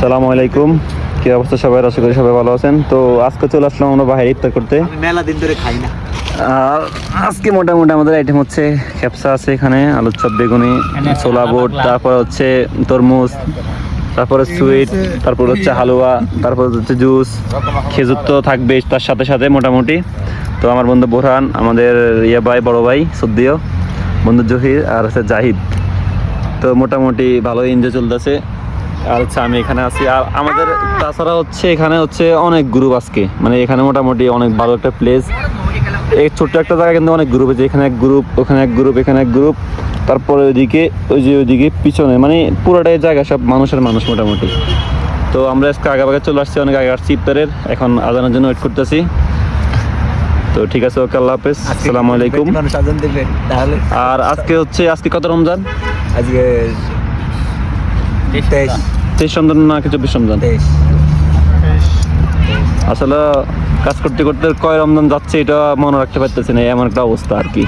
আসসালামু আলাইকুম, কি অবস্থা সবাই? আশা করি সবাই ভালো আছেন। তো আজকে চলে আসলাম আমরা বাইরে ইফতার করতে। মেলা দিন ধরে খাই না। আজকে মোটামুটি আমাদের আইটেম হচ্ছে খেপসা আছে, এখানে আলুর চপ, বেগুনি, ছোলা বুট, তারপর হচ্ছে তরমুজ, তারপরে সুইট, তারপর হচ্ছে হালুয়া, তারপর হচ্ছে জুস, খেজুর তো থাকবে তার সাথে সাথে মোটামুটি। তো আমার বন্ধু বোরহান, আমাদের ভাই, বড় ভাই সদ্দিও, বন্ধু জহির আর হচ্ছে জাহিদ। তো মোটামুটি ভালোই এনজয় চলতেছে। আর হচ্ছে আমি এখানে আছি। আর আমাদের তাছাড়া হচ্ছে এখানে হচ্ছে অনেক গ্রুপ আজকে, মানে এখানে মোটামুটি অনেক ভালো একটা প্লেস। এই ছোট্ট একটা জায়গা কিন্তু অনেক গ্রুপ আছে, এখানে এক গ্রুপ, ওখানে এক গ্রুপ, এখানে এক গ্রুপ, তারপরে ওইদিকে ওইদিকে পিছনে, মানে পুরোটাই জায়গা সব মানুষের মানুষ মোটামুটি। তো আমরা আজকে আগে চলে আসছি, অনেক আগে আসছি ইফতারের, এখন আজানের জন্য ওয়েট করতেছি। তো ঠিক আছে, ওকে, আল্লাহ হাফেজ, আসসালামু আলাইকুম। মানুষ আজান দেবে তাহলে। আর আজকে কত রমজান? আজকে 23 রমজান নাকি 24 রমজান? 23। আসলে কাজ করতে করতে কয় রমজান যাচ্ছে এটা মনে রাখতে পারতেছি না, এমন একটা অবস্থা আর কি।